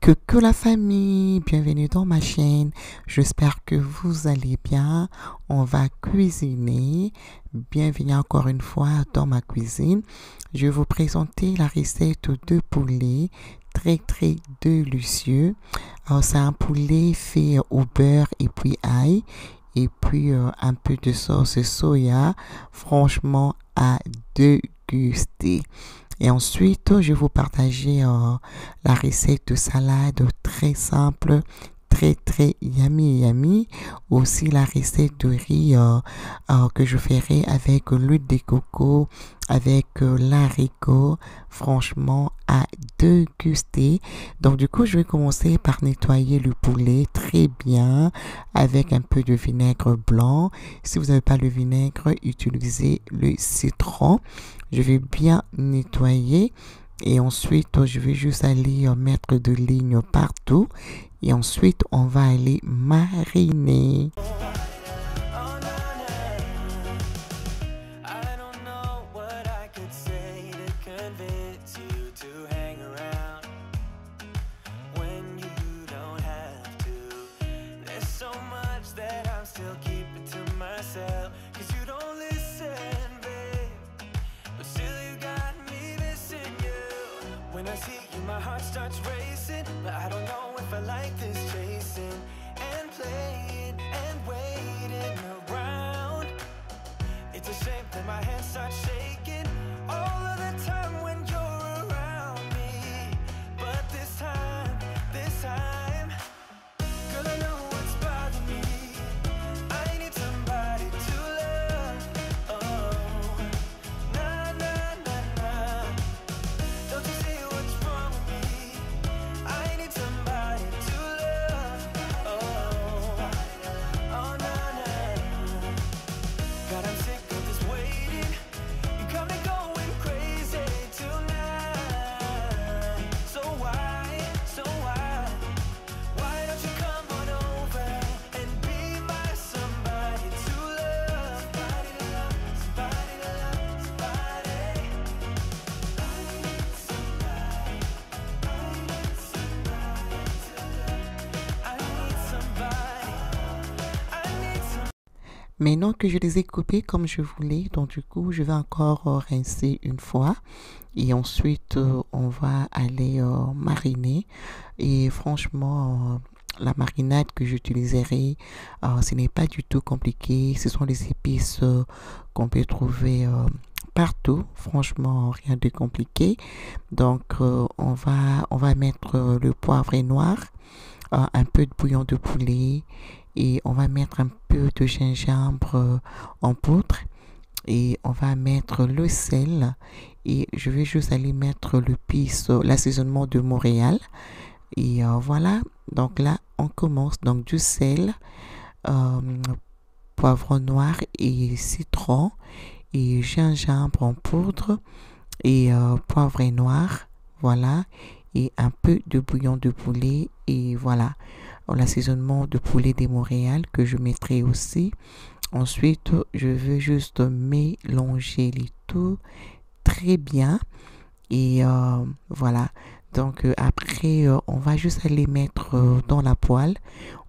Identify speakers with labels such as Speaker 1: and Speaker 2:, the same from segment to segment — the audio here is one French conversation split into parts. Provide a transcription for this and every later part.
Speaker 1: Coucou la famille, bienvenue dans ma chaîne. J'espère que vous allez bien. On va cuisiner. Bienvenue encore une fois dans ma cuisine. Je vais vous présenter la recette de poulet très délicieux. Alors c'est un poulet fait au beurre et puis ail et puis un peu de sauce soya. Franchement à déguster. Et ensuite, je vais vous partager la recette de salade très simple, très yummy. Aussi la recette de riz que je ferai avec l'huile de coco, avec l'haricot. Franchement, à déguster. Donc du coup, je vais commencer par nettoyer le poulet très bien avec un peu de vinaigre blanc. Si vous n'avez pas le vinaigre, utilisez le citron. Je vais bien nettoyer et ensuite je vais juste aller mettre de lignes partout et ensuite on va aller mariner.
Speaker 2: When I see you, my heart starts racing, but I don't know if I like this chasing and playing and waiting around. It's a shame that my hands start shaking all of the time when you're around me. But this time, girl, I know what's bothering me. I need somebody to love. Oh, nah, nah, nah, nah. Don't you see what's wrong with me? I need somebody to love. Oh, oh, nah, nah. God, I'm sick of this waiting. You got me going crazy tonight. So why don't you come on over and be my somebody to love? Somebody to love, somebody to love, somebody.
Speaker 1: Maintenant que je les ai coupés comme je voulais, donc du coup je vais encore rincer une fois et ensuite on va aller mariner. Et franchement la marinade que j'utiliserai, ce n'est pas du tout compliqué. Ce sont les épices qu'on peut trouver partout. Franchement, rien de compliqué. Donc, on va mettre le poivre noir, un peu de bouillon de poulet et on va mettre un peu de gingembre en poudre et on va mettre le sel et je vais juste aller mettre l'assaisonnement de Montréal. Et voilà, donc là on commence. Donc du sel, euh, poivre noir et citron et gingembre en poudre et poivre noir, voilà, et un peu de bouillon de poulet et voilà l'assaisonnement de poulet de Montréal que je mettrai aussi. Ensuite je veux juste mélanger les tout très bien et voilà. Donc après on va juste aller mettre dans la poêle.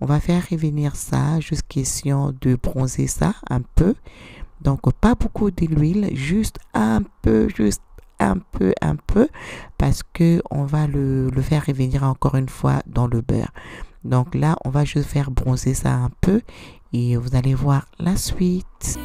Speaker 1: On va faire revenir ça jusqu'à question de bronzer ça un peu. Donc pas beaucoup d'huile, juste un peu, parce que on va le faire revenir encore une fois dans le beurre. Donc là on va juste faire bronzer ça un peu et vous allez voir la suite.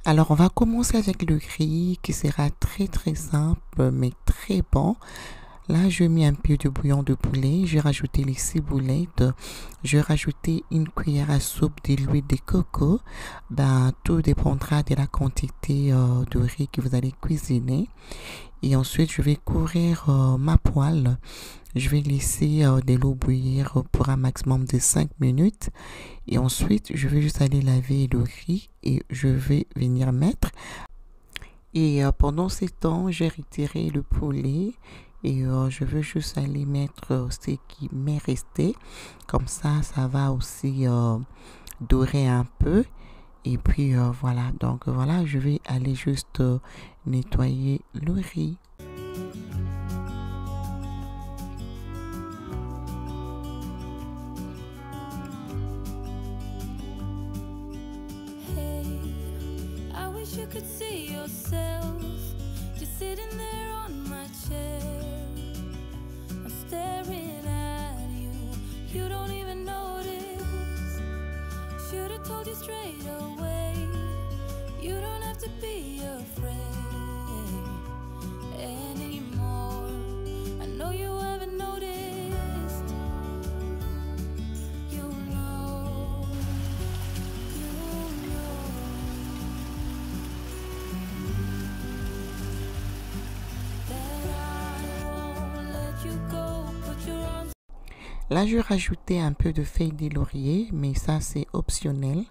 Speaker 1: Alors on va commencer avec le riz qui sera très simple mais très bon. Là, je mets un peu de bouillon de poulet. J'ai rajouté les ciboulettes. Je rajouté une cuillère à soupe de l'huile de coco. Ben, tout dépendra de la quantité de riz que vous allez cuisiner. Et ensuite, je vais couvrir ma poêle. Je vais laisser de l'eau bouillir pour un maximum de 5 minutes. Et ensuite, je vais juste aller laver le riz et je vais venir mettre. Et pendant ce temps, j'ai retiré le poulet et je veux juste aller mettre ce qui m'est resté. Comme ça va aussi dorer un peu. Et puis voilà, donc voilà, je vais aller juste nettoyer le riz.
Speaker 2: Hey, I wish you could see yourself just sitting there on my chair. I'm staring at you, you don't even notice. Should've told you straight away, you don't have to be afraid anymore. I know you haven't noticed. You know that I won't let you go. Put your arms.
Speaker 1: Là, je vais rajouter un peu de feuilles de laurier, mais ça, c'est optionnel.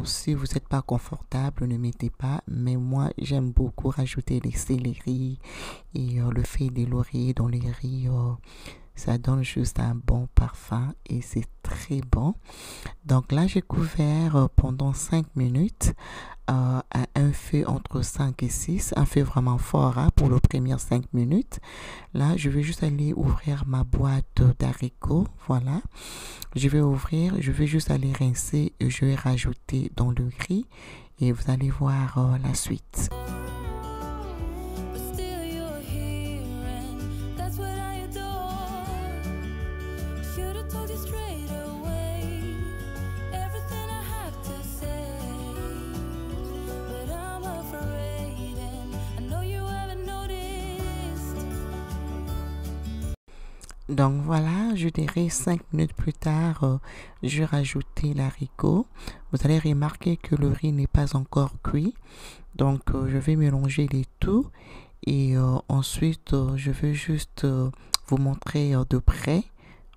Speaker 1: Si vous n'êtes pas confortable, ne mettez pas. Mais moi, j'aime beaucoup rajouter les céleri et le feuille de laurier dans les riz. Ça donne juste un bon parfum et c'est très bon. Donc là, j'ai couvert pendant 5 minutes à un feu entre 5 et 6. Un feu vraiment fort pour les premières 5 minutes. Là, je vais juste aller ouvrir ma boîte d'haricots. Voilà. Je vais ouvrir, je vais juste aller rincer et je vais rajouter dans le riz. Et vous allez voir la suite.
Speaker 2: But still you're here and that's what I adore. Should've told you straight away everything I have to say. But I'm afraid and I know you haven't noticed.
Speaker 1: Donc voilà, je dirais 5 minutes plus tard, je rajoutais l'haricot. Vous allez remarquer que le riz n'est pas encore cuit. Donc je vais mélanger les tout. Et ensuite, je vais juste vous montrer de près.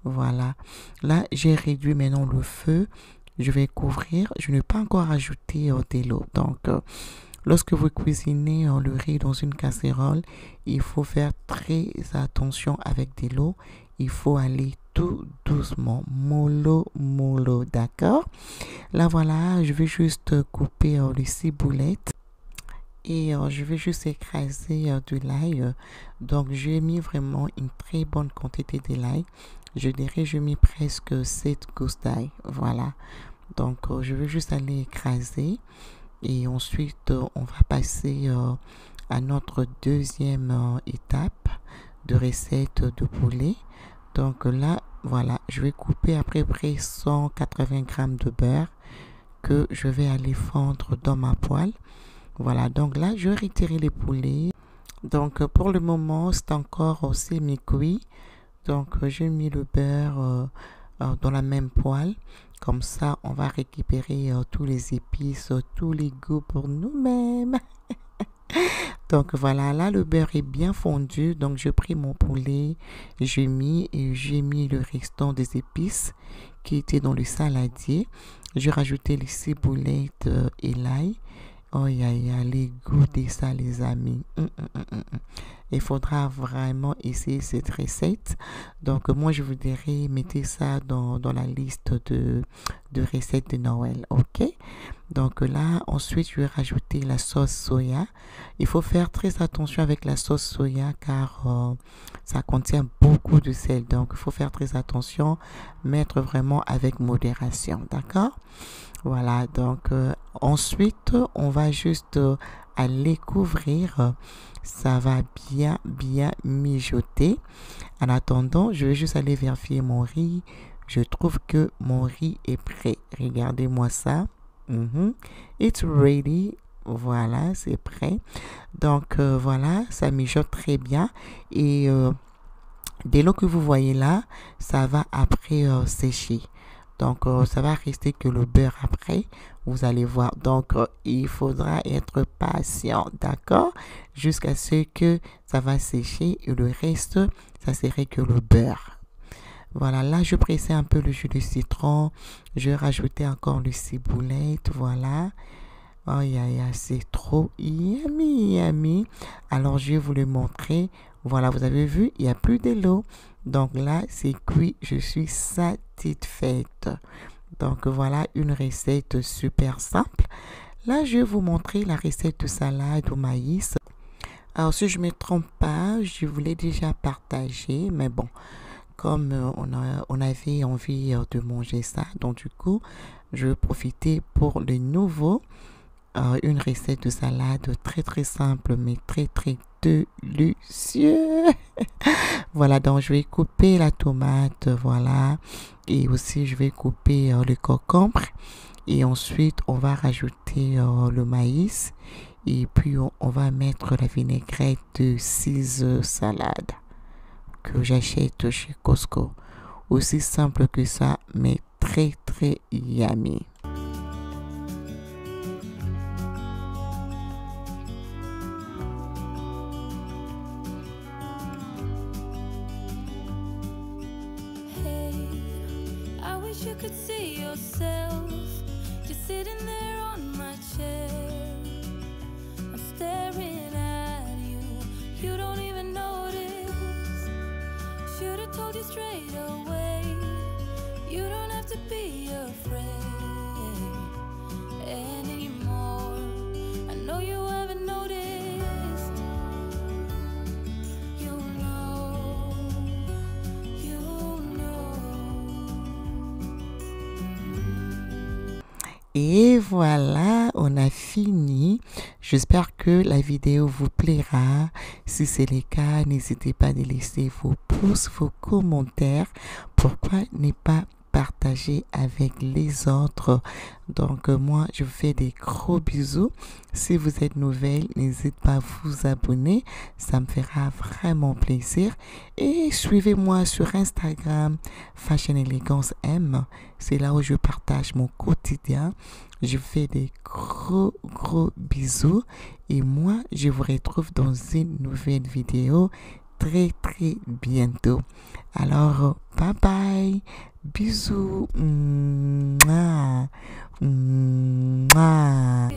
Speaker 1: Voilà. Là, j'ai réduit maintenant le feu. Je vais couvrir. Je n'ai pas encore ajouté de l'eau. Donc, lorsque vous cuisinez le riz dans une casserole, il faut faire très attention avec de l'eau. Il faut aller tout doucement, mollo, mollo, d'accord? Là, voilà, je vais juste couper les ciboulettes. Et je vais juste écraser de l'ail. Donc, j'ai mis vraiment une très bonne quantité de l'ail. Je dirais, j'ai mis presque 7 gousses d'ail. Voilà. Donc, je vais juste aller écraser. Et ensuite, on va passer à notre deuxième étape de recette de poulet. Donc là, voilà, je vais couper à peu près 180 grammes de beurre que je vais aller fondre dans ma poêle. Voilà, donc là, je vais retirer les poulets. Donc pour le moment, c'est encore semi-cuit. Donc j'ai mis le beurre dans la même poêle. Comme ça, on va récupérer tous les épices, tous les goûts pour nous-mêmes. Donc voilà, là le beurre est bien fondu. Donc j'ai pris mon poulet, j'ai mis le restant des épices qui étaient dans le saladier. J'ai rajouté les ciboulettes et l'ail. Oh, allez goûter ça les amis. Il faudra vraiment essayer cette recette. Donc moi je vous dirais, mettez ça dans la liste de recettes de Noël, ok? Donc là, ensuite je vais rajouter la sauce soya. Il faut faire très attention avec la sauce soya car ça contient beaucoup de sel. Donc il faut faire très attention, mettre vraiment avec modération, d'accord? Voilà, donc ensuite on va juste aller couvrir. Ça va bien mijoter. En attendant, je vais juste aller vérifier mon riz. Je trouve que mon riz est prêt. Regardez-moi ça. It's ready. Voilà, c'est prêt. Donc voilà, ça mijote très bien. Et Dès lors que vous voyez là, ça va après sécher. Donc, ça va rester que le beurre après. Vous allez voir. Donc, il faudra être patient, d'accord? Jusqu'à ce que ça va sécher et le reste, ça serait que le beurre. Voilà, là, je pressais un peu le jus de citron. Je rajoutais encore le ciboulette, voilà. Oh, c'est trop yummy, yummy. Alors, je vais vous le montrer. Voilà, vous avez vu, il n'y a plus de l'eau. Donc là, c'est cuit. Je suis satisfaite. Donc voilà une recette super simple. Là, je vais vous montrer la recette de salade au maïs. Alors, si je ne me trompe pas, je vous l'ai déjà partagé. Mais bon, comme on avait envie de manger ça, donc du coup, je vais profiter pour le nouveau. Une recette de salade très très simple mais très très délicieux. Voilà, donc je vais couper la tomate, voilà, et aussi je vais couper le concombre et ensuite on va rajouter le maïs et puis on va mettre la vinaigrette de 6 salades que j'achète chez Costco. Aussi simple que ça mais très très yummy.
Speaker 2: You could see yourself just sitting there on my chair. I'm staring at you, you don't even notice. Should've told you straight away, you don't have to be afraid anymore. I know you haven't noticed.
Speaker 1: Et voilà, on a fini. J'espère que la vidéo vous plaira. Si c'est le cas, n'hésitez pas à laisser vos pouces, vos commentaires. Pourquoi ne pas partager avec les autres? Donc moi, je vous fais des gros bisous. Si vous êtes nouvelle, n'hésitez pas à vous abonner. Ça me fera vraiment plaisir. Et suivez-moi sur Instagram, Fashion Elegance M. C'est là où je partage mon quotidien. Je vous fais des gros bisous. Et moi, je vous retrouve dans une nouvelle vidéo très bientôt. Alors, bye bye. Bisous. Mouah. Mouah.